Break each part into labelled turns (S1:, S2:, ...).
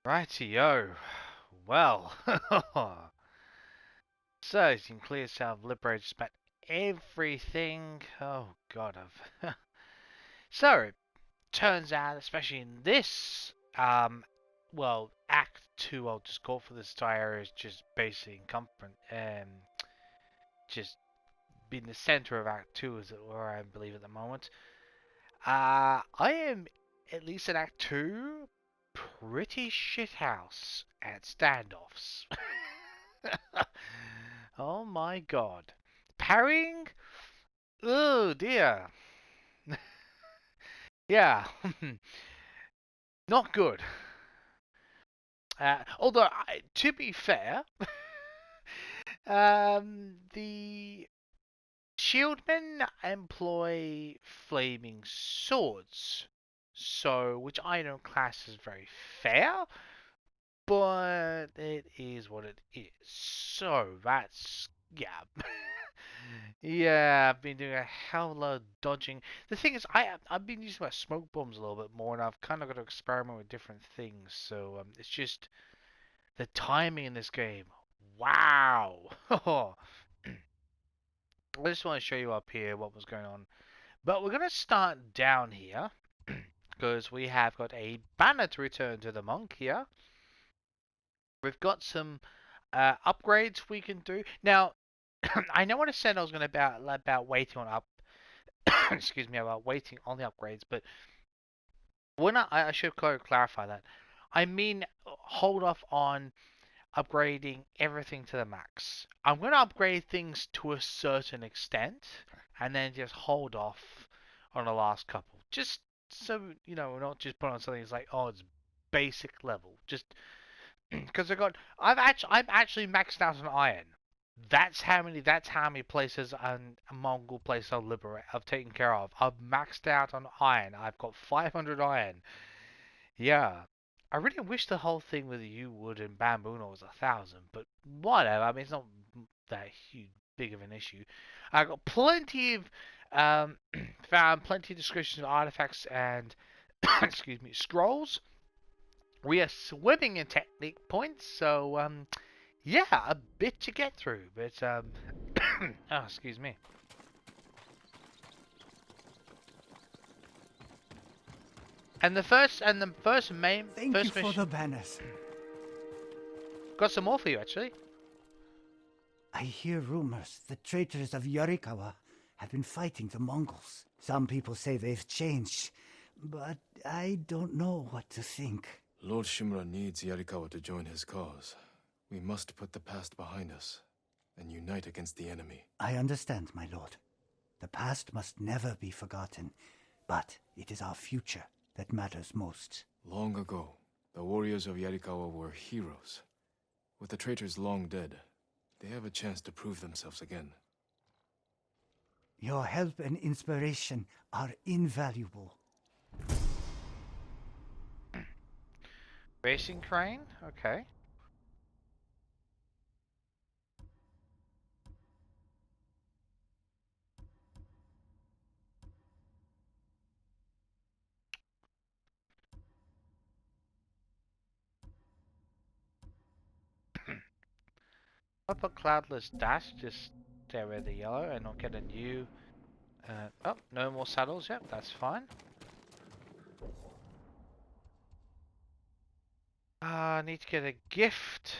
S1: Rightio. Well, so as you can clearly tell, I've liberated just about everything. Oh god, I've. So turns out, especially in this, well, Act Two, I'll just call for this entire area is just basically encompassing, just being the center of Act Two, as it were, I believe at the moment. I am at least in Act Two pretty shithouse at standoffs. Oh my god. Parrying? Oh dear. Yeah, not good. Although, to be fair, the shieldmen employ flaming swords, so which I don't class as very fair, but it is what it is. So that's yeah. Yeah, I've been doing a hell of a lot of dodging. The thing is, I've been using my smoke bombs a little bit more, and I've kind of got to experiment with different things. So it's just the timing in this game. Wow. I just want to show you up here what was going on. But we're gonna start down here because we have got a banner to return to the monk here. We've got some upgrades we can do now. I know what I said I was going to about waiting on up excuse me, about waiting on the upgrades, but when I should clarify that. I mean, hold off on upgrading everything to the max. I'm going to upgrade things to a certain extent, and then just hold off on the last couple. Just so we're not just put on something that's like, oh, it's basic level. Just because I'm actually maxed out on iron. That's how many places and Mongol places I've taken care of. I've maxed out on iron. I've got 500 iron. Yeah. I really wish the whole thing with yew wood and bamboo was 1,000, but whatever. I mean, it's not that huge, big of an issue. I got plenty of found plenty of descriptions of artifacts and excuse me scrolls. We are swimming in technique points, so yeah, a bit to get through, but oh, excuse me. And the first main
S2: Thank you
S1: first
S2: for
S1: mission
S2: the banners.
S1: got some more for you actually.
S2: I hear rumors the traitors of Yarikawa have been fighting the Mongols. Some people say they've changed, but I don't know what to think.
S3: Lord Shimura needs Yarikawa to join his cause. We must put the past behind us and unite against the enemy.
S2: I understand, my lord. The past must never be forgotten, but it is our future that matters most.
S3: Long ago, the warriors of Yarikawa were heroes. With the traitors long dead, they have a chance to prove themselves again.
S2: Your help and inspiration are invaluable.
S1: Racing crane, okay. What about cloudless dash? Just stay with the yellow and not get a new. Oh, no more saddles. Yep, that's fine. I need to get a gift.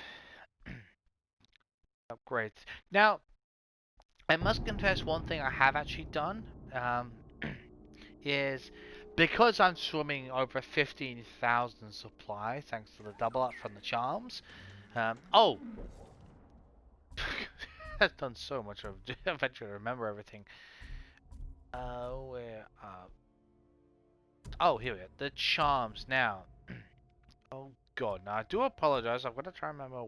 S1: Upgrade. Now, I must confess one thing I have actually done. Is because I'm swimming over 15,000 supply thanks to the double up from the charms. Oh, I've done so much of eventually remember everything. Where? Oh, here we go. The charms now. Oh God, now I do apologize. I've got to try and remember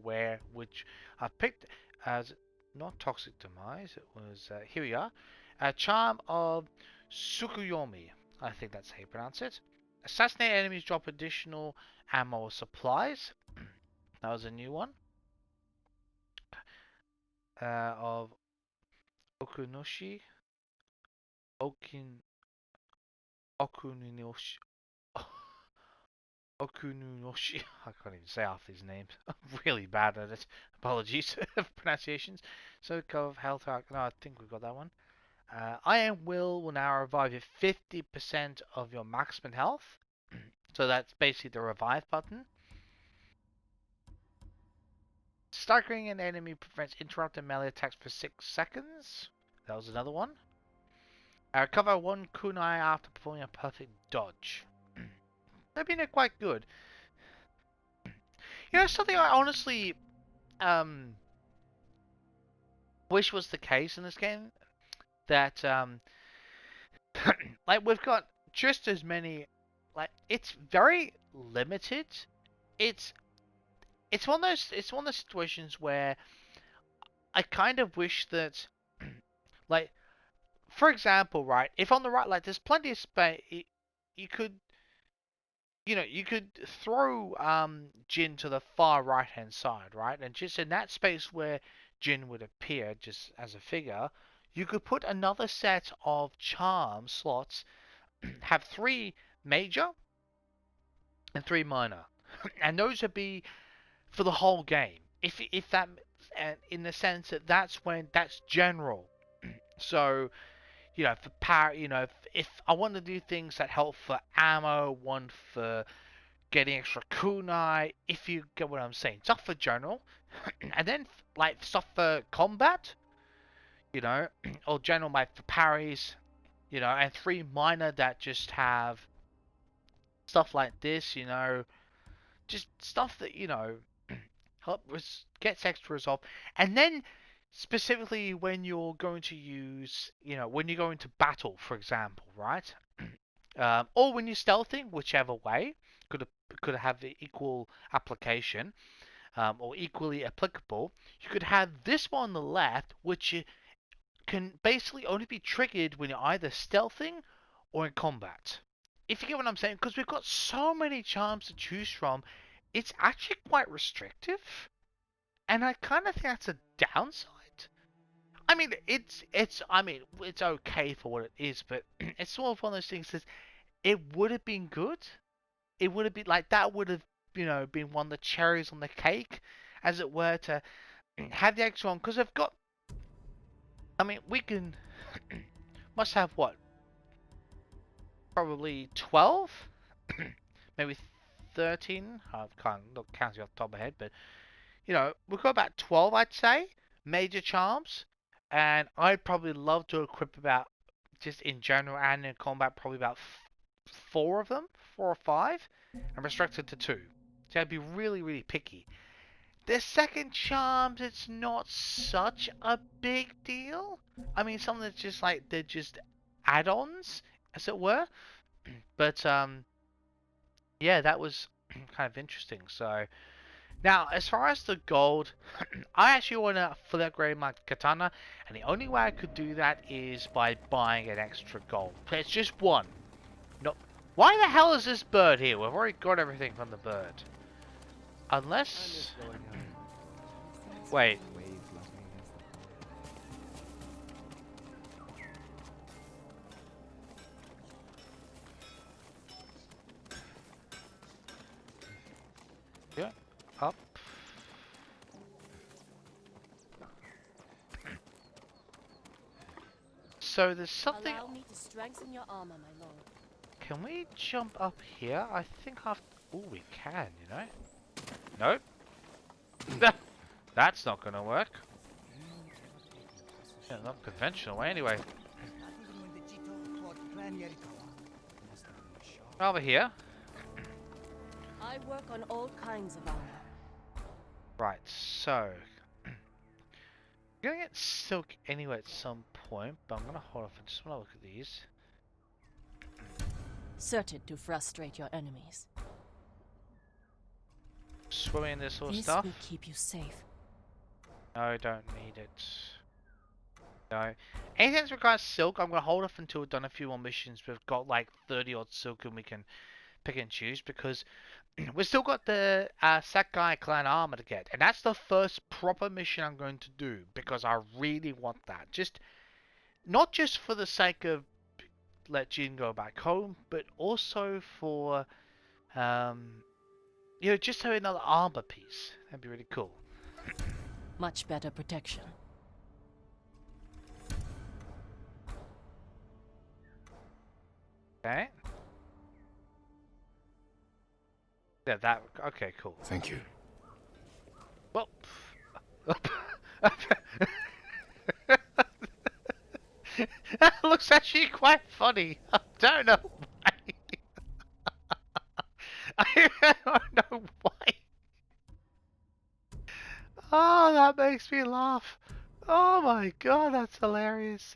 S1: which I picked as not toxic demise. It was here we are. A charm of Tsukuyomi. I think that's how you pronounce it. Assassinate enemies drop additional ammo or supplies. That was a new one. Of Okunoshi. Okin Okuninoshi. Okununoshi. I can't even say half these names. I'm really bad at it. Apologies for pronunciations. So, of health. No, I think we've got that one. Iron Will now revive you 50% of your maximum health. So that's basically the revive button. Staggering an enemy prevents interrupted melee attacks for 6 seconds. That was another one. Recover 1 kunai after performing a perfect dodge. That'd be quite good. You know, something I honestly wish was the case in this game, that like we've got just as many, like it's very limited. It's one of those situations where I kind of wish that like, for example, right, if on the right, like there's plenty of space, you could, you could throw Jin to the far right hand side, right? And just in that space where Jin would appear just as a figure, you could put another set of charm slots, have 3 major and 3 minor. And those would be for the whole game. If that, in the sense that that's general. So, for power, if I want to do things that help for ammo, one for getting extra kunai, if you get what I'm saying. Stuff for general, and then like stuff for combat, or general like for parries, and 3 minor that just have stuff like this, just stuff that, help gets extra resolve. And then specifically when you're going to use, when you go into battle, for example, right? Or when you're stealthing, whichever way, could have the equal application, or equally applicable. You could have this one on the left, which can basically only be triggered when you're either stealthing or in combat. If you get what I'm saying, because we've got so many charms to choose from, it's actually quite restrictive, and I kind of think that's a downside. I mean, it's okay for what it is, but it's sort of one of those things that it would have been good. It would have been like that would have, been one of the cherries on the cake, as it were, to have the extra one, because I've got. I mean, we can must have what? Probably 12, maybe 13. I can't not counting off the top of my head, but we've got about 12, I'd say, major charms, and I'd probably love to equip about, just in general and in combat, probably about 4 of them, 4 or 5, and restricted to 2. So I'd be really, really picky. The second charms, it's not such a big deal. I mean, some that's just like they're just add-ons, as it were. But yeah, that was kind of interesting. So now, as far as the gold, I actually want to fully upgrade my katana, and the only way I could do that is by buying an extra gold. It's just one. No, why the hell is this bird here? We've already got everything from the bird. Unless, wait. Yeah, up. So there's something.
S4: Allow me to strengthen your armor, my lord.
S1: Can we jump up here? I think I've. Oh, we can. Nope. That's not gonna work. Yeah, not conventional anyway. Over here.
S4: I work on all kinds of armor.
S1: Right, so I'm gonna get silk anyway at some point, but I'm gonna hold off and just wanna look at these.
S4: Certain to frustrate your enemies.
S1: Swimming this sort of
S4: This
S1: stuff.
S4: will keep you safe.
S1: No, don't need it. No. Anything that requires silk, I'm gonna hold off until we've done a few more missions. We've got like 30 odd silk and we can pick and choose, because we've still got the Sakai clan armor to get, and that's the first proper mission I'm going to do, because I really want that. Not just for the sake of let Jin go back home, but also for You know, just having another armor piece. That'd be really cool.
S4: Much better protection.
S1: Okay. Yeah, that. Okay, cool.
S3: Thank you.
S1: Well. That looks actually quite funny. I don't know why. I don't know why. Oh, that makes me laugh. Oh my god, that's hilarious.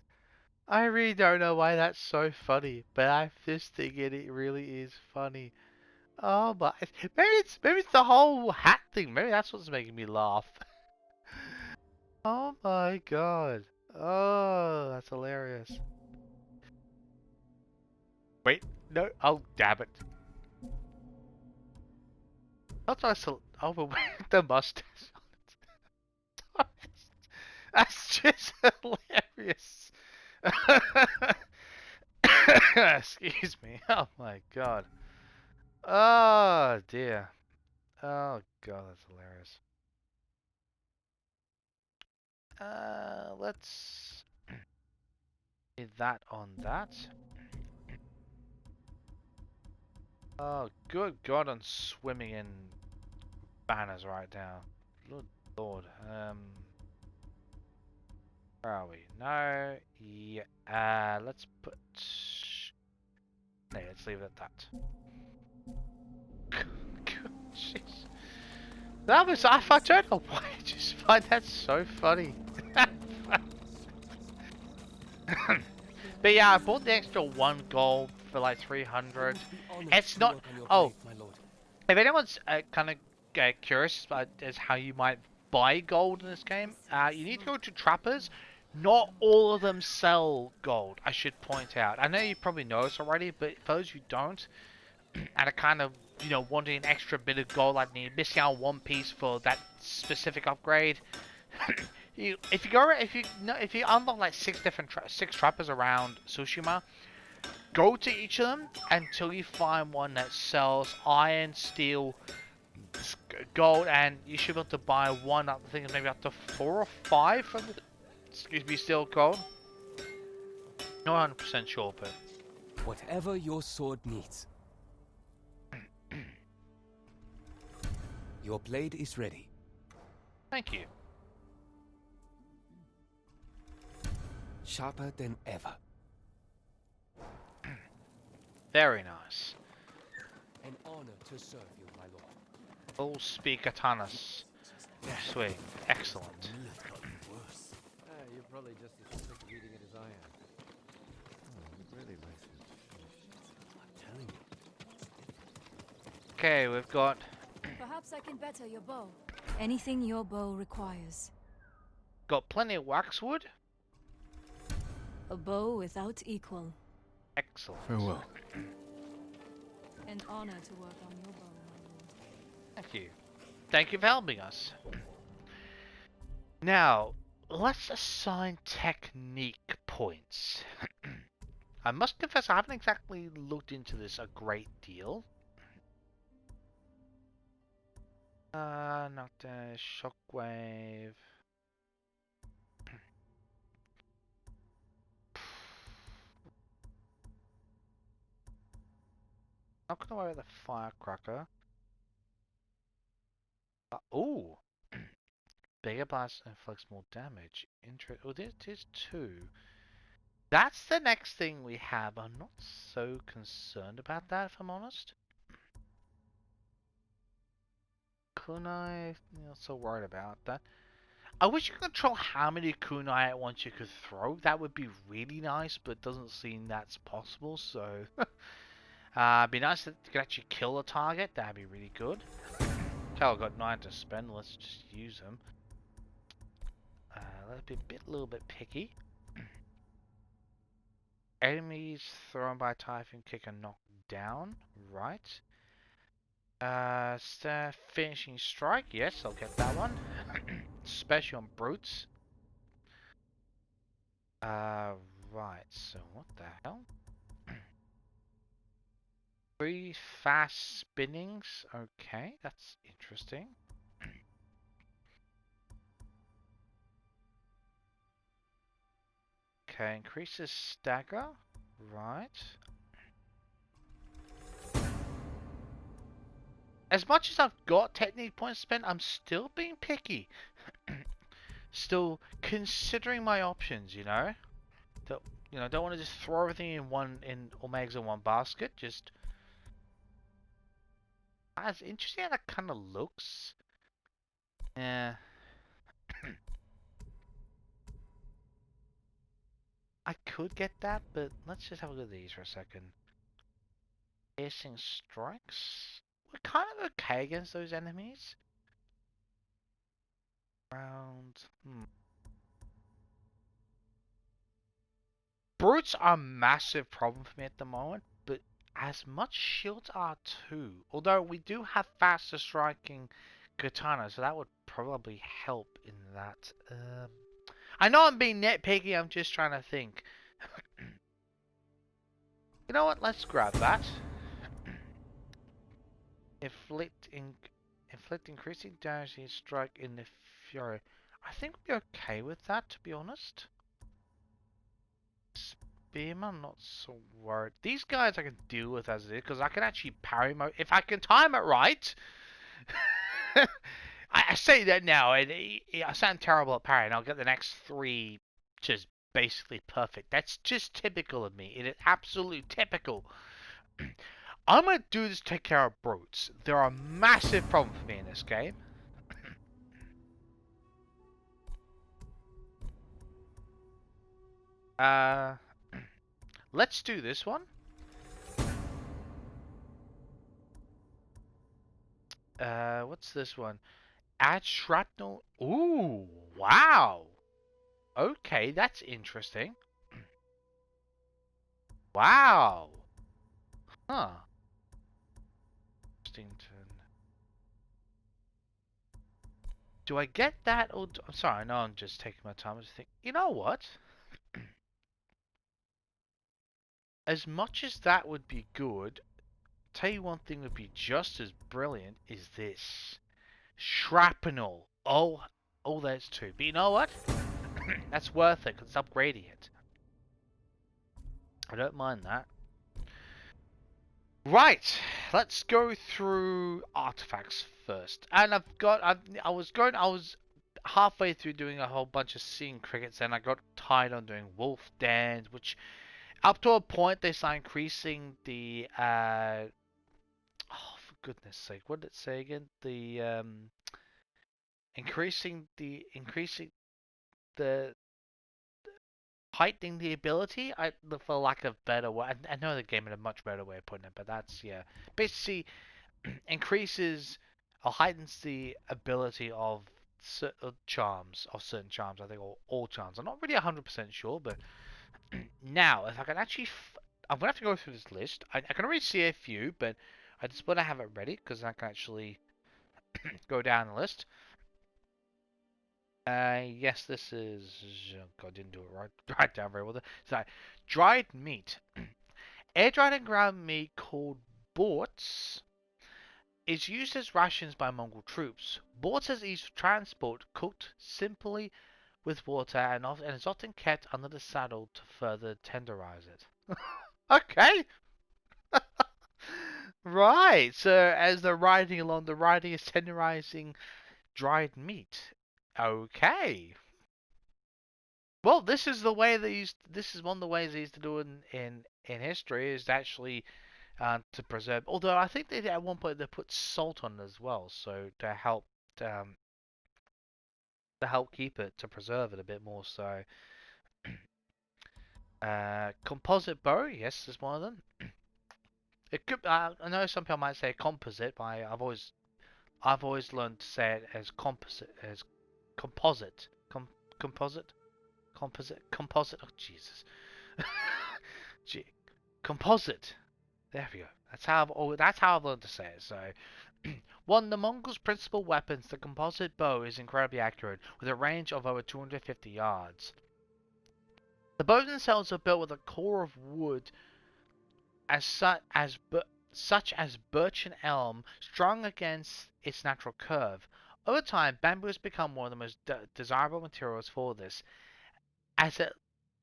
S1: I really don't know why that's so funny, but I just think it really is funny. Oh my, maybe it's the whole hat thing. Maybe that's what's making me laugh. Oh my god. Oh, that's hilarious. Wait, no. Oh, damn it. That's nice. Oh, but wait, the mustache on it. That's just hilarious. Excuse me. Oh my god. Oh dear. Oh god, that's hilarious. Let's hit that on that. Oh, good god, I'm swimming in banners right now. Good lord. Where are we? No. Yeah. Let's put. No, let's leave it at that. Jeez. That was. I don't know why. I just find that so funny. But yeah, I bought the extra 1 gold for like 300. It's not. Oh, if anyone's kind of curious about as how you might buy gold in this game, you need to go to trappers. Not all of them sell gold, I should point out. I know you probably know this already, but for those who don't, and are kind of, you know, wanting an extra bit of gold, like missing out one piece for that specific upgrade, if you unlock like six trappers around Tsushima, go to each of them until you find one that sells iron, steel, gold, and you should be able to buy one. I think it's maybe up to 4 or 5 from the, excuse me, steel gold. Not 100% sure, but
S5: Whatever your sword needs. Your blade is ready.
S1: thank you.
S5: Sharper than ever.
S1: Very nice.
S5: An honor to serve you, my lord.
S1: All speak katanas. Sweet. Excellent.
S6: You're probably just as sick of eating it as I am. Oh, it really likes it. I'm telling you.
S1: Okay, we've got
S7: Perhaps I can better your bow. Anything your bow requires.
S1: plenty of waxwood.
S7: A bow without equal.
S1: Excellent.
S3: Farewell.
S7: An honor to work on your bow, my lord.
S1: Thank you. Thank you for helping us. Now, let's assign technique points. I must confess I haven't exactly looked into this a great deal. Nocturne, shockwave. Not gonna worry about the firecracker. Ooh! Bigger blast inflicts more damage. Oh, there's 2. That's the next thing we have. I'm not so concerned about that, if I'm honest. Kunai, not so worried about that. I wish you could control how many kunai at once you could throw. That would be really nice, but it doesn't seem that's possible, so... it'd be nice if you could actually kill a target. That'd be really good. Okay, I've got 9 to spend. Let's just use them. Let's be a little bit picky. Enemies thrown by a Typhoon Kick are knocked down. Right. Finishing Strike. Yes, I'll get that one. Special on Brutes. Right. So, what the hell? 3 fast spinnings. Okay, that's interesting. Okay, increases stagger. Right. As much as I've got technique points spent, I'm still being picky. Still considering my options, you know? Don't want to just throw everything in Omegas in one basket. Just as interesting as that kind of looks. Yeah. I could get that, but let's just have a look at these for a second. Piercing strikes. We're kind of okay against those enemies. Round. Brutes are a massive problem for me at the moment, but as much shields are too. Although we do have faster striking katana, so that would probably help in that. I know I'm being nitpicky, I'm just trying to think. You know what? Let's grab that. Inflict increasing damage in strike in the fury. I think we're okay with that, to be honest. Spearman, not so worried. These guys I can deal with as it is, because I can actually parry mode if I can time it right. I say that now, and I sound terrible at parrying. I'll get the next 3 just basically perfect. That's just typical of me. It is absolutely typical. I'm gonna do this to take care of brutes. They're a massive problem for me in this game. Let's do this one. What's this one? Add shrapnel. Ooh, wow. Okay, that's interesting. Wow. Huh. Stington. Do I get that or I'm sorry, I know I'm just taking my time to think. You know what? As much as that would be good, tell you one thing would be just as brilliant is this. Shrapnel. Oh, there's 2. But you know what? That's worth it because it's upgrading it. I don't mind that. Right, let's go through artifacts first. And I was halfway through doing a whole bunch of scene crickets, and I got tired on doing wolf dance, which up to a point they start increasing the oh, for goodness sake, what did it say again? The increasing the heightening the ability. For lack of better word, I know the game had a much better way of putting it, but that's yeah. Basically, increases or heightens the ability of certain charms, I think, or all charms. I'm not really 100% sure, but now if I can actually, I'm gonna have to go through this list. I can already see a few, but I just want to have it ready because I can actually go down the list. Yes, this is. Oh God, didn't do it right down very well. So, dried meat, air dried and ground meat called borts is used as rations by Mongol troops. Borts is easy for transport, cooked simply with water, and is often kept under the saddle to further tenderize it. Okay. Right. So as they're riding along, the riding is tenderizing dried meat. Okay. Well, this is the way they used. This is one of the ways they used to do it in history is actually to preserve. Although I think they at one point they put salt on it as well, so um, to help keep it to preserve it a bit more. So composite bow, yes, is one of them. It could. I know some people might say composite, but I've always learned to say it as composite, composite, composite. Oh Jesus, Gee, composite. There we go. That's how I've learned to say it. So, one, the Mongols' principal weapons, the composite bow, is incredibly accurate, with a range of over 250 yards. The bows themselves are built with a core of wood, as such as such as birch and elm, strong against its natural curve. Over time, bamboo has become one of the most desirable materials for this, as it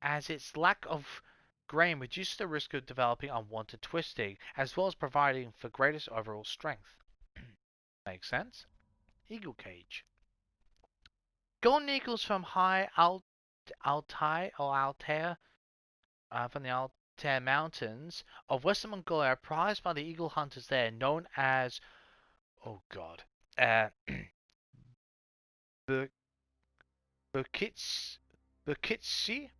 S1: as its lack of grain reduces the risk of developing unwanted twisting, as well as providing for greatest overall strength. Makes sense? Eagle cage. Golden eagles from high Altai or Altair, from the Altair Mountains of Western Mongolia are prized by the eagle hunters there, known as, oh god, uh, Buk- Bukits, Bukitsi.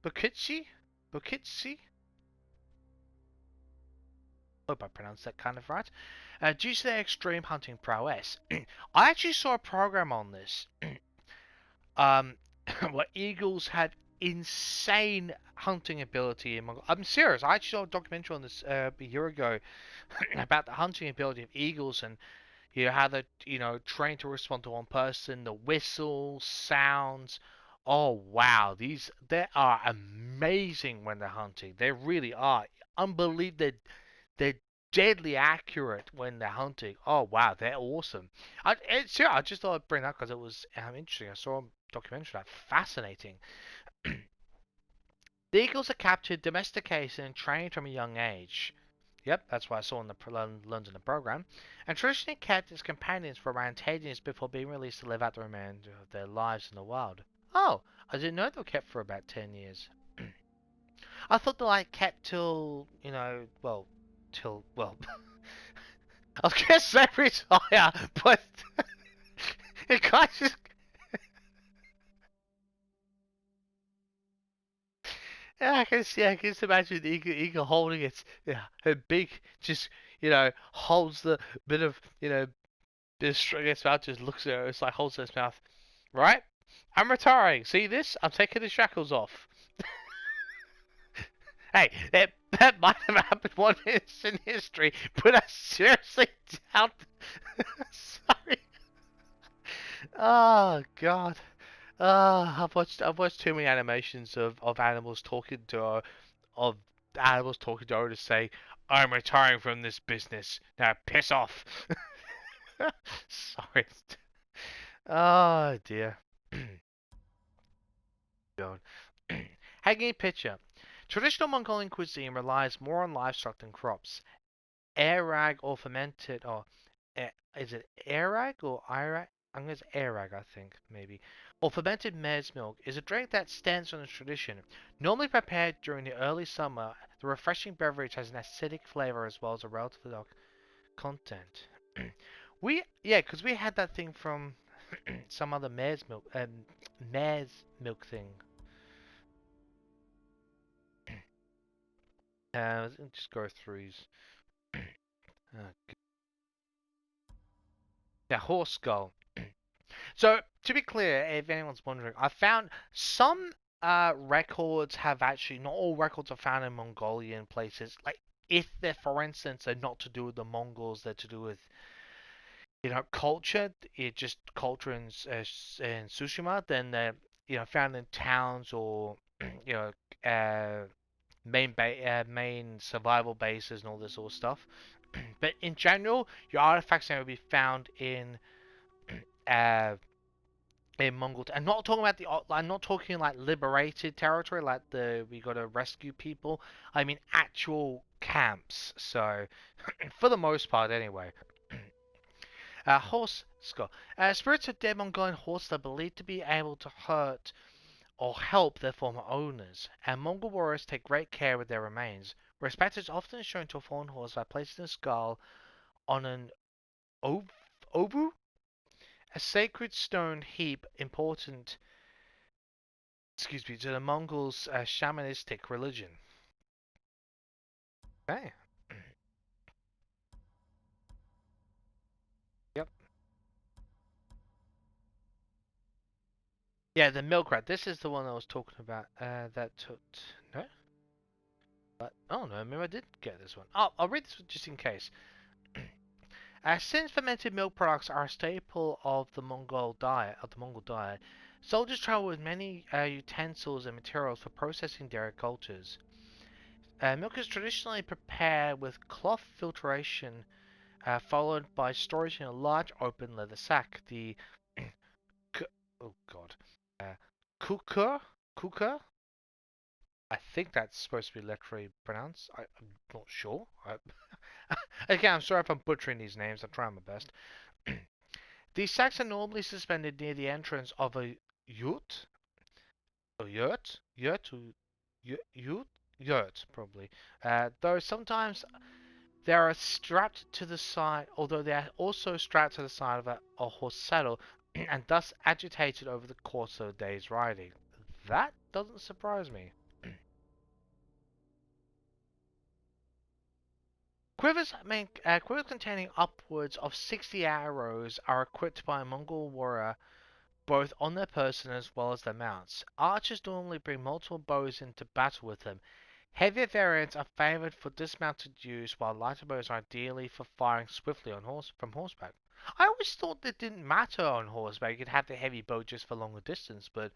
S1: Hope I pronounced that kind of right. Due to their extreme hunting prowess, I actually saw a program on this. um, where eagles had insane hunting ability in Mongolia. I'm serious. I actually saw a documentary on this a year ago about the hunting ability of eagles and how they trained to respond to one person, the whistles, sounds. Oh wow, they are amazing when they're hunting. They really are. Unbelievable. They're deadly accurate when they're hunting. Oh wow, they're awesome. I just thought I'd bring that because it was interesting. I saw a documentary that fascinating. The eagles are captured, domesticated, and trained from a young age. Yep, that's what I saw in the London program. And traditionally kept as companions for around 10 years before being released to live out the remainder of their lives in the wild. Oh, I didn't know they were kept for about 10 years. I thought they like kept till, well, I was gonna say retire, but it kind of just, yeah, I can just imagine the eagle holding its, her big, just, holds the bit of, bit of string in its mouth, just looks at her, it's like holds its mouth. Right? I'm retiring. See this? I'm taking the shackles off. Hey, that might have happened once in history, but I seriously doubt. Sorry. Oh God. I've watched too many animations of animals talking to of animals talking to her to say, "I'm retiring from this business. Now piss off." Sorry. Oh dear. God. Hanging picture. Traditional Mongolian cuisine relies more on livestock than crops. Airag or fermented, or is it airag or irag? I'm going to say airag, I think, maybe. Or fermented mare's milk is a drink that stands on its tradition. Normally prepared during the early summer, the refreshing beverage has an acidic flavor as well as a relatively low content. Because we had that thing from some other mare's milk thing. Let's just go through these. Yeah, horse skull. So, to be clear, if anyone's wondering, I found some records have actually, not all records are found in Mongolian places. Like, if they're, for instance, they're not to do with the Mongols, they're to do with, culture, just culture in Tsushima, then they're, found in towns or, you know, main survival bases and all this sort of stuff. But in general, your artifacts are going to be found uh, in Mongol. I'm not talking about I'm not talking like liberated territory, like we got to rescue people. I mean actual camps. So, for the most part, anyway. Horse skull. Spirits of dead Mongolian horses are believed to be able to hurt or help their former owners, and Mongol warriors take great care with their remains. Respect is often shown to a fallen horse by placing the skull on an obu, a sacred stone heap important, to the Mongols' shamanistic religion. Okay. Yep. Yeah, the milk rat. This is the one I was talking about. That took no. But oh no, maybe I did get this one. Oh, I'll read this just in case. Since fermented milk products are a staple of the Mongol diet, soldiers travel with many utensils and materials for processing dairy cultures. Milk is traditionally prepared with cloth filtration, followed by storage in a large open leather sack. The oh god, uh, cooker, cooker. I think that's supposed to be literally pronounced. I'm not sure. Again, I'm sorry if I'm butchering these names. I'm trying my best. These sacks are normally suspended near the entrance of a yurt, or yurt, probably. Though sometimes they are strapped to the side, although they are also strapped to the side of a horse saddle, and thus agitated over the course of a day's riding. That doesn't surprise me. Quivers containing upwards of 60 arrows are equipped by a Mongol warrior both on their person as well as their mounts. Archers normally bring multiple bows into battle with them. Heavier variants are favored for dismounted use, while lighter bows are ideally for firing swiftly from horseback. I always thought that didn't matter on horseback. You could have the heavy bow just for longer distance, but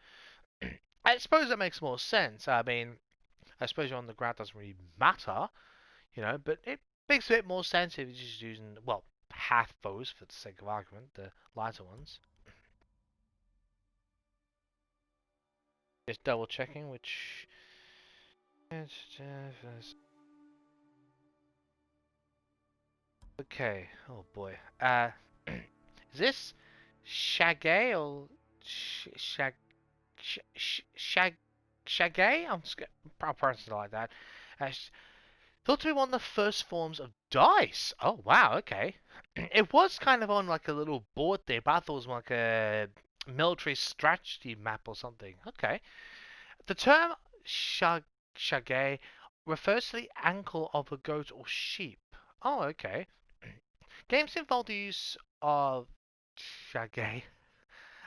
S1: I suppose that makes more sense. I mean, I suppose you're on the ground doesn't really matter, but it makes a bit more sense if you're just using, well, half bows for the sake of argument, the lighter ones. Just double checking which. Okay. Oh boy. Is this Shagay or Shag Shag Shagay? I'll pronounce it like that. Thought to be one of the first forms of dice. Oh wow. Okay. It was kind of on like a little board there, but I thought it was like a military strategy map or something. Okay. The term shagay refers to the ankle of a goat or sheep. Oh, okay. Games involve the use of shagay.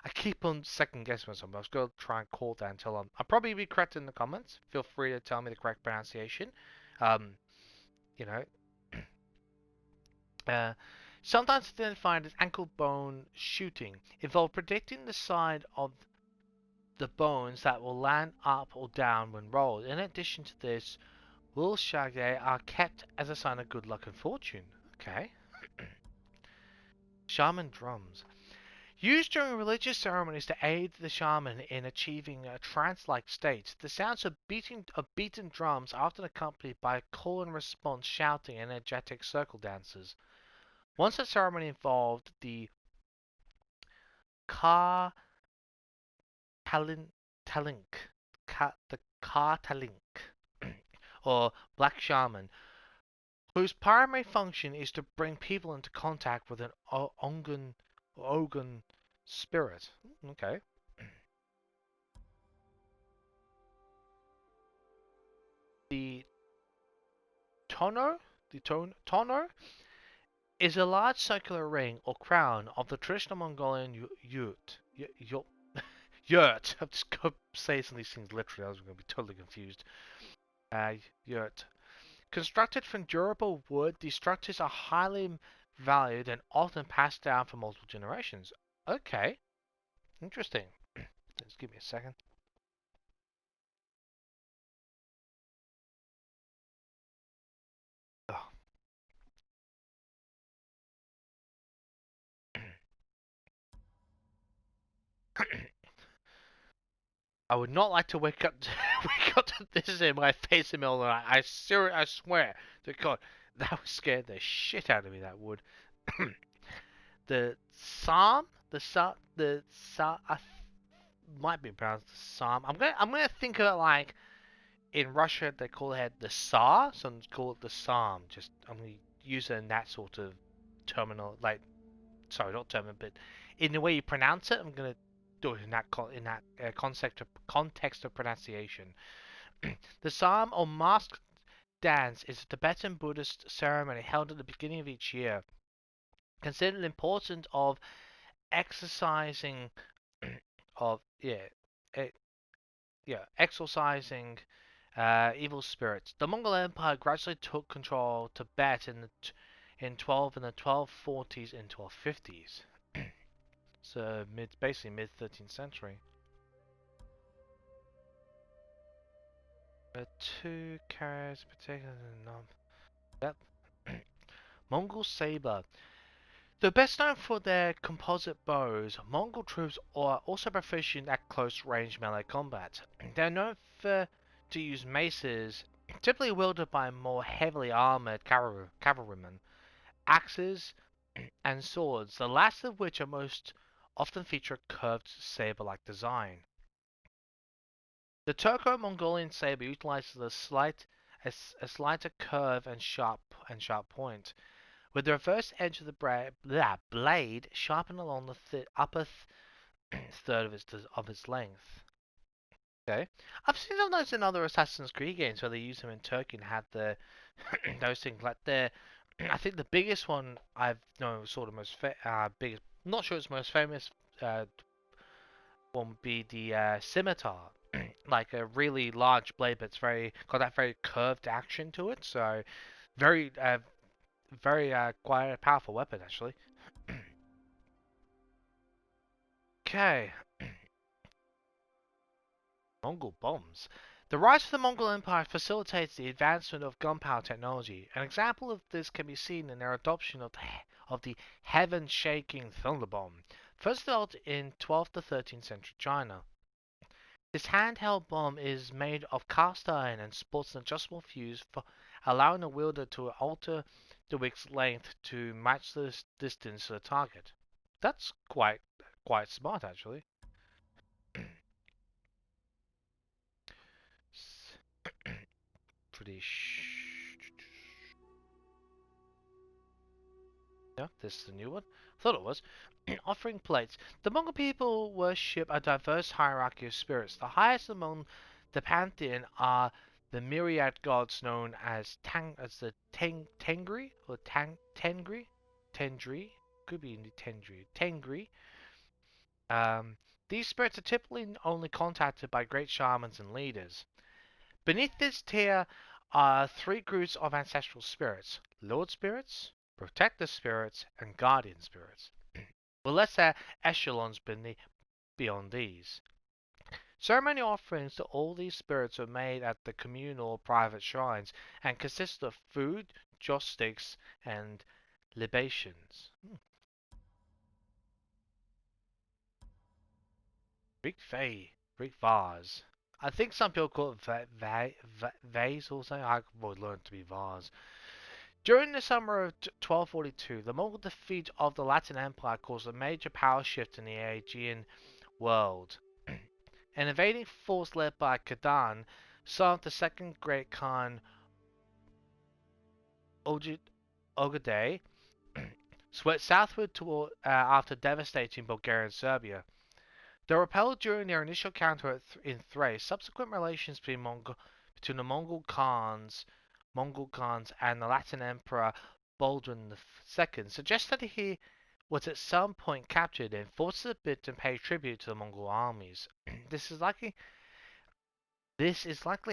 S1: I keep on second guessing myself. I was going to try and call that until I'll probably be correct in the comments. Feel free to tell me the correct pronunciation. Um, you know, uh, sometimes identified as ankle bone shooting, involve predicting the side of the bones that will land up or down when rolled. In addition to this, wool shagay are kept as a sign of good luck and fortune. Okay. Shaman drums. Used during religious ceremonies to aid the shaman in achieving a trance-like state, the sounds of beaten drums are often accompanied by a call and response shouting and energetic circle dances. Once a ceremony involved the Ka Talink, the Ka Talink, or Black Shaman, whose primary function is to bring people into contact with an Ogun spirit. Okay. The tono is a large circular ring or crown of the traditional Mongolian yurt. I'm just going to say some of these things literally, I was going to be totally confused. Yurt. Constructed from durable wood, these structures are highly valued and often passed down for multiple generations. Okay, interesting. Just give me a second. Oh. I would not like to wake up to, wake up to this in my face in the middle of the night. I swear to God, that would scare the shit out of me. That would. The psalm, might be pronounced the psalm. I'm gonna think of it like in Russia they call it the Tsar, some call it the psalm. Just I'm gonna use it in that sort of terminal, like sorry, not terminal, but in the way you pronounce it. I'm gonna do it in that context of pronunciation. The psalm or masked dance is a Tibetan Buddhist ceremony held at the beginning of each year. Considered important of exercising of exorcising evil spirits. The Mongol Empire gradually took control of Tibet in 1240s and 1250s. So basically mid 13th century. Two carriers, particularly Yep. Mongol saber. They're best known for their composite bows. Mongol troops are also proficient at close-range melee combat. They're known to use maces, typically wielded by more heavily armored cavalrymen, axes, and swords, the last of which are most often feature a curved saber-like design. The Turco-Mongolian saber utilizes a slighter curve and sharp point, with the reverse edge of the blade sharpened along the upper third of its length. Okay, I've seen some of those in other Assassin's Creed games where they use them in Turkey and had the those things like the. I think the biggest one I've known, sort of biggest. Not sure it's most famous. One would be the scimitar, like a really large blade, but it's got that very curved action to it. So very quite a powerful weapon actually. Okay. Mongol bombs. The rise of the Mongol Empire facilitates the advancement of gunpowder technology. An example of this can be seen in their adoption of the heaven-shaking thunder bomb, first developed in 12th to 13th century China. This handheld bomb is made of cast iron and sports an adjustable fuse for allowing the wielder to alter the wick's length to match the distance to the target. That's quite smart actually. Pretty Yeah, this is the new one. Thought it was. Offering plates. The Mongol people worship a diverse hierarchy of spirits. The highest among the pantheon are the myriad gods known as Tengri or Tengri. Could be in the Tengri. These spirits are typically only contacted by great shamans and leaders. Beneath this tier are three groups of ancestral spirits: Lord spirits, protector spirits, and guardian spirits, with lesser echelons beyond these. Ceremonial offerings to all these spirits are made at the communal or private shrines and consist of food, joss sticks, and libations. Greek vase. I think some people call it vase or something. I would learn to be vase. During the summer of 1242, the Mongol defeat of the Latin Empire caused a major power shift in the Aegean world. An invading force led by Kadan, son of the second great Khan Ogadei, swept southward after devastating Bulgaria and Serbia. They were repelled during their initial encounter in Thrace. Subsequent relations between the Mongol Khans and the Latin Emperor Baldwin II suggest that he was at some point captured and forced to submit and pay tribute to the Mongol armies. This is likely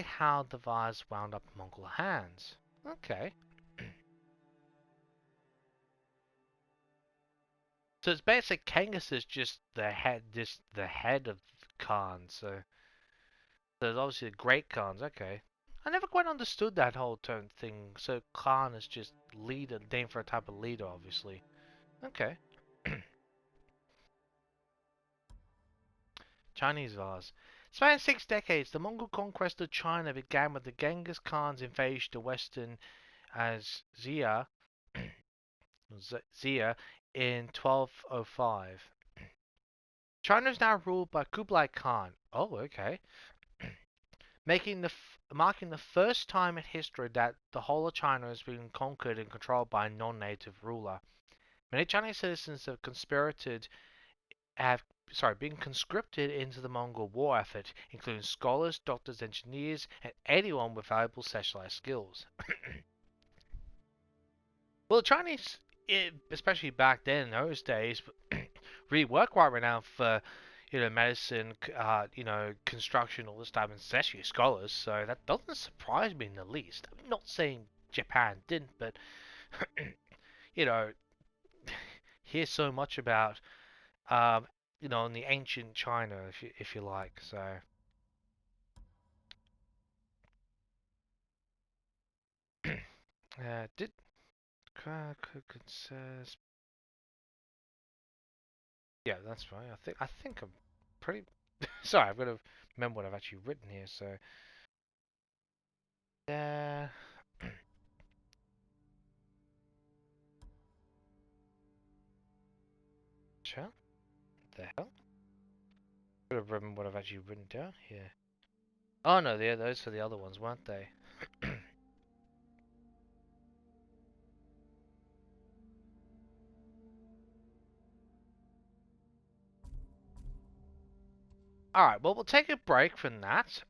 S1: how the vase wound up in Mongol hands. Okay. So it's basically Kangas is just the head of Khan. So there's obviously the great Khans. Okay. I never quite understood that whole term thing. So Khan is just leader, name for a type of leader, obviously. Okay. Chinese vase. Spanning 6 decades, the Mongol conquest of China began with the Genghis Khan's invasion to western Xia in 1205. China is now ruled by Kublai Khan. Oh, okay. Marking the first time in history that the whole of China has been conquered and controlled by a non-native ruler. Many Chinese citizens been conscripted into the Mongol war effort, including scholars, doctors, engineers, and anyone with valuable specialized skills. Well, the Chinese, especially back then in those days, really were quite renowned for, medicine, construction, all this type, and especially scholars. So that doesn't surprise me in the least. I'm not saying Japan didn't, but hear so much about, in the ancient China, if you like. So Did says yeah, that's right. I think I'm pretty. Sorry, I've got to remember what I've actually written here. So yeah. Sure. The hell? Could have remembered what I've actually written down here. Oh no, yeah, those are the other ones, weren't they? Alright, well, we'll take a break from that.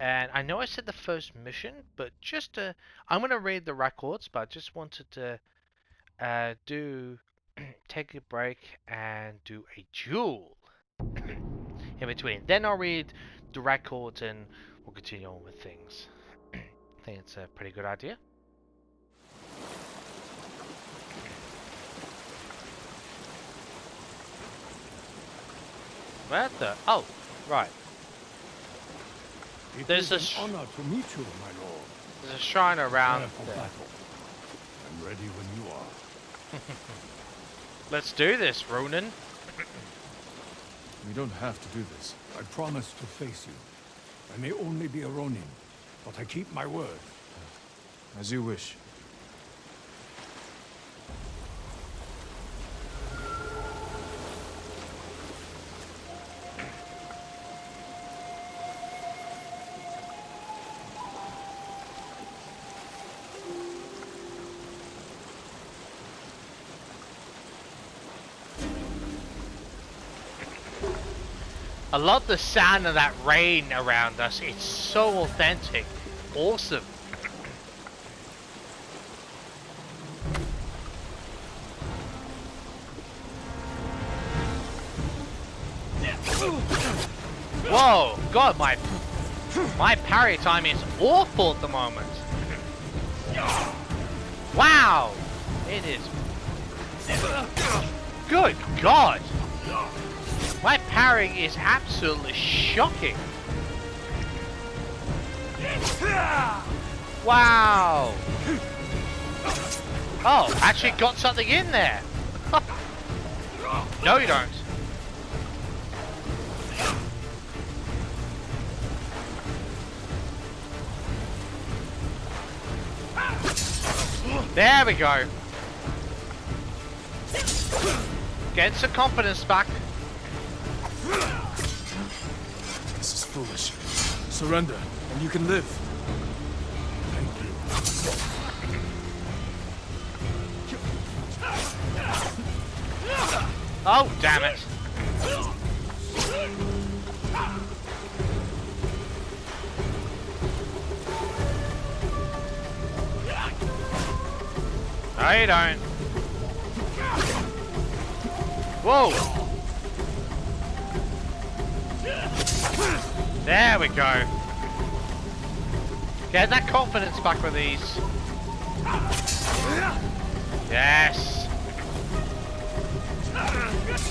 S1: And I know I said the first mission, but just to... I'm going to read the records, but I just wanted to do... take a break and do a duel in between. Then I'll read the records and we'll continue on with things. I think it's a pretty good idea. Where the... Oh, right. There's a
S8: honor to meet you, my lord.
S1: There's a shrine around
S8: For
S1: there.
S8: battle. I'm ready when you are.
S1: Let's do this, Ronan.
S3: We don't have to do this.
S8: I promise to face you. I may only be a Ronin, but I keep my word.
S3: As you wish.
S1: I love the sound of that rain around us. It's so authentic. Awesome. Whoa, God, my parry time is awful at the moment. Wow, it is. Good God. My parrying is absolutely shocking. Wow. Oh, actually got something in there. No, you don't. There we go. Get some confidence back.
S3: This is foolish. Surrender, and you can live.
S8: Thank you.
S1: Oh, damn it. No, you don't. Whoa. There we go. Get that confidence back with these. Yes.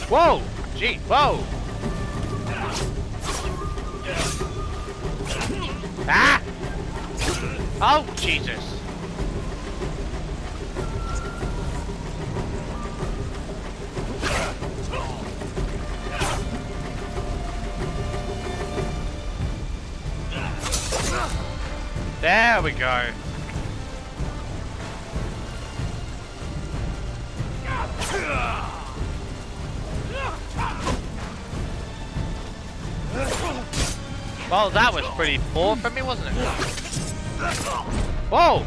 S1: Whoa. Gee, whoa. Ah. Oh, Jesus. There we go. Well, that was pretty poor for me, wasn't it? Whoa!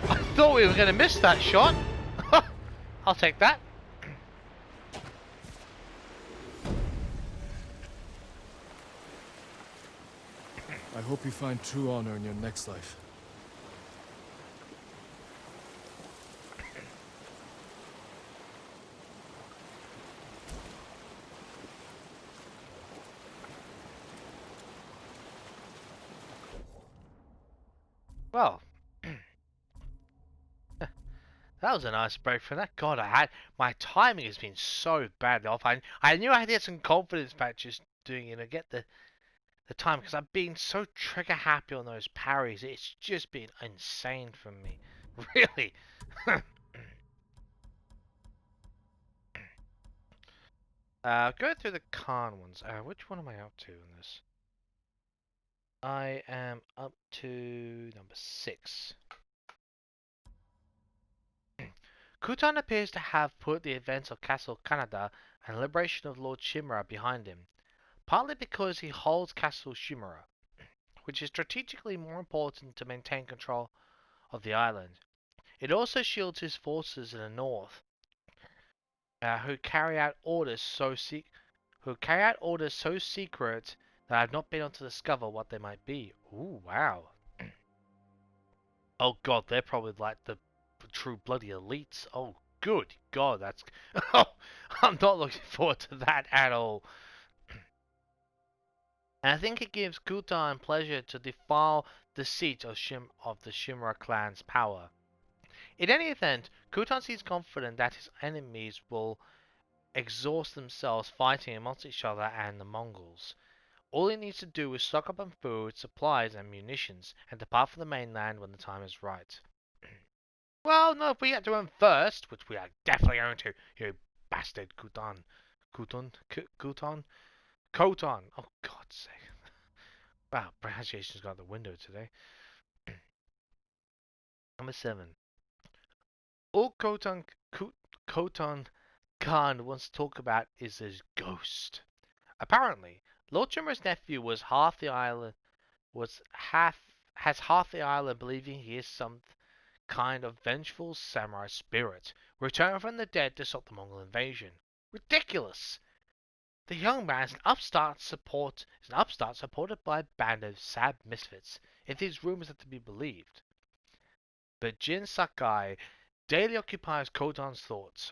S1: I thought we were going to miss that shot. I'll take that.
S3: I hope you find true honor in your next life.
S1: Well, that was a nice break from that. God, my timing has been so bad off. I knew I had to get some confidence back just doing, get the the time because I've been so trigger happy on those parries. It's just been insane for me. Really. Go through the Khan ones. Which one am I up to in this? I am up to number 6. Kutan appears to have put the events of Castle Kaneda and the liberation of Lord Shimura behind him, partly because he holds Castle Shimura, which is strategically more important to maintain control of the island. It also shields his forces in the north, who carry out orders so secret that I have not been able to discover what they might be. Ooh, wow. Oh god, they're probably like the true bloody elites. Oh, good god, that's... Oh, I'm not looking forward to that at all. And I think it gives Kutan pleasure to defile the seat of the Shimura clan's power. In any event, Kutan seems confident that his enemies will exhaust themselves fighting amongst each other and the Mongols. All he needs to do is stock up on food, supplies, and munitions, and depart from the mainland when the time is right. Well, no, if we get to him first, which we are definitely going to, you bastard Kutan. Kutan? Kotan! Oh, God's sake. Wow, pronunciation's got the window today. Number 7. All Kotan Khan wants to talk about is his ghost. Apparently, Lord Shimura's nephew has half the island believing he is some kind of vengeful samurai spirit, returned from the dead to stop the Mongol invasion. Ridiculous! The young man is an upstart supported by a band of sad misfits, if these rumors are to be believed. But Jin Sakai daily occupies Kotan's thoughts,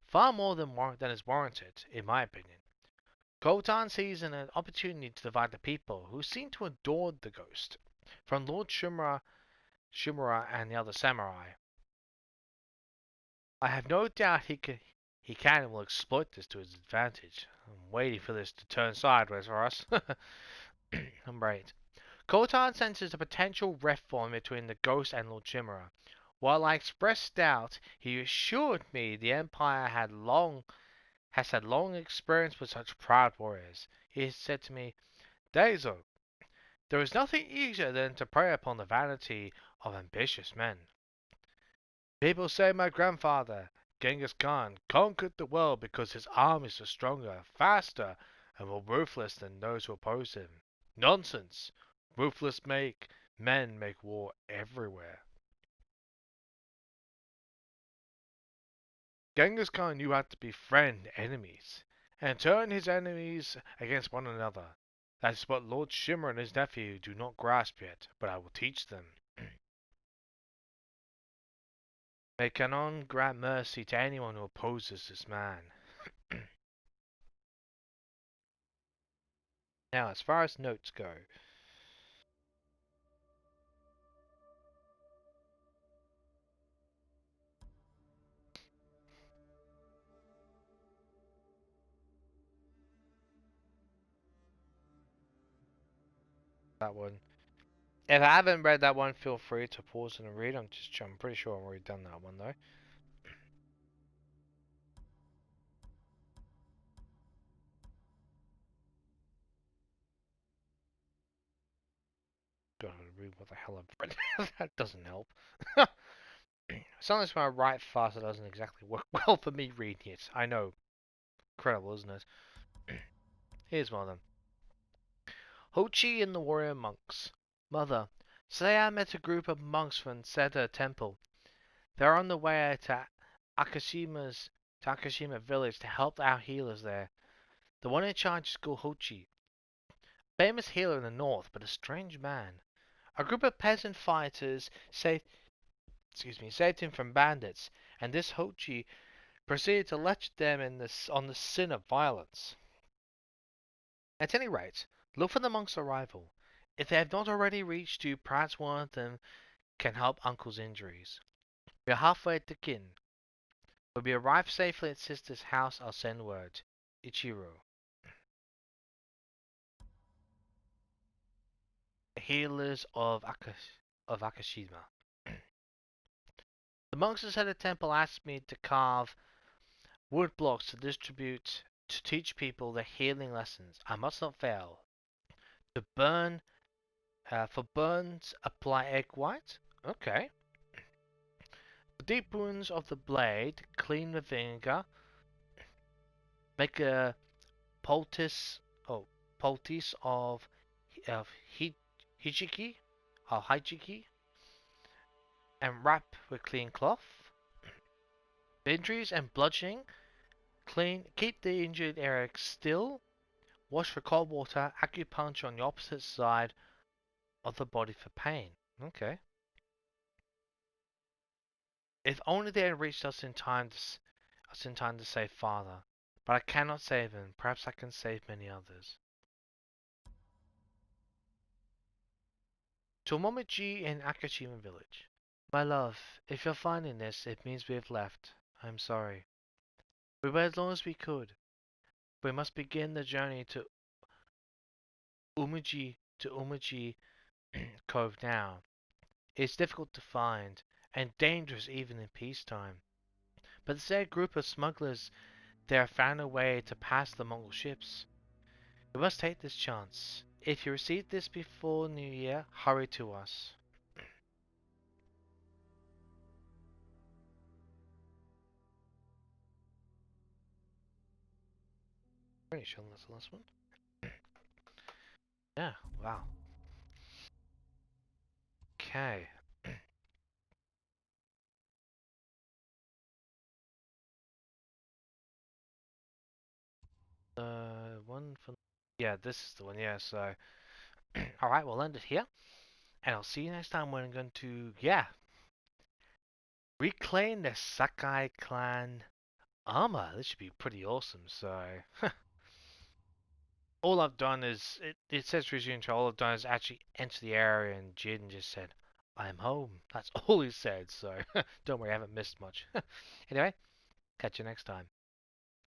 S1: far more than is warranted, in my opinion. Kotan sees an opportunity to divide the people, who seem to adore the ghost, from Lord Shimura and the other samurai. I have no doubt he can and will exploit this to his advantage. I'm waiting for this to turn sideways for us. Number 8. Kotan senses a potential rift forming between the ghost and Lord Shimura. While I expressed doubt, he assured me the Empire has had long experience with such proud warriors. He said to me, Daizo, there is nothing easier than to prey upon the vanity of ambitious men. People say my grandfather, Genghis Khan, conquered the world because his armies were stronger, faster, and more ruthless than those who opposed him. Nonsense! Ruthless men make war everywhere. Genghis Khan knew how to befriend enemies, and turn his enemies against one another. That is what Lord Shimmer and his nephew do not grasp yet, but I will teach them. May Kanon grant mercy to anyone who opposes this man. Now, as far as notes go, that one. If I haven't read that one, feel free to pause and read. I'm pretty sure I've already done that one though. Gotta read what the hell I've read. That doesn't help. Sometimes when I write fast, it doesn't exactly work well for me reading it. I know. Incredible, isn't it? Here's one of them. Hochi and the Warrior Monks. Mother, today I met a group of monks from Seda Temple. They're on the way to Akashima village to help our healers there. The one in charge is called Hochi. Famous healer in the north, but a strange man. A group of peasant fighters saved him from bandits, and this Hochi proceeded to lecture them on the sin of violence. At any rate, look for the monks' arrival. If they have not already reached you, perhaps one of them can help Uncle's injuries. We are halfway to Kin. When we arrive safely at Sister's house, I'll send word. Ichiro. healers of Akashima. The monks inside the temple asked me to carve wood blocks to distribute to teach people the healing lessons. I must not fail. To burn, for burns, apply egg white. Okay. The deep wounds of the blade, clean with vinegar. Make a poultice, poultice of hijiki, hijiki, and wrap with clean cloth. Injuries and bludgeoning, clean. Keep the injured area still. Wash with cold water. Acupuncture on the opposite side of the body for pain. Okay. If only they had reached us in time to save father. But I cannot save him. Perhaps I can save many others. To Momiji in Akashima village. My love, if you're finding this, it means we have left. I'm sorry. We waited as long as we could. We must begin the journey to Umaji Cove now. It's difficult to find, and dangerous even in peacetime. But the said group of smugglers there found a way to pass the Mongol ships. We must take this chance. If you receive this before New Year, hurry to us. Pretty sure that's the last one. Yeah, wow. Okay. One for... Yeah, this is the one, yeah, so... Alright, we'll end it here. And I'll see you next time when I'm going to, yeah, reclaim the Sakai clan armor. This should be pretty awesome, so... all I've done is, it says resume control, all I've done is actually enter the area and Jin just said, I'm home. That's all he said, so don't worry, I haven't missed much. Anyway, catch you next time.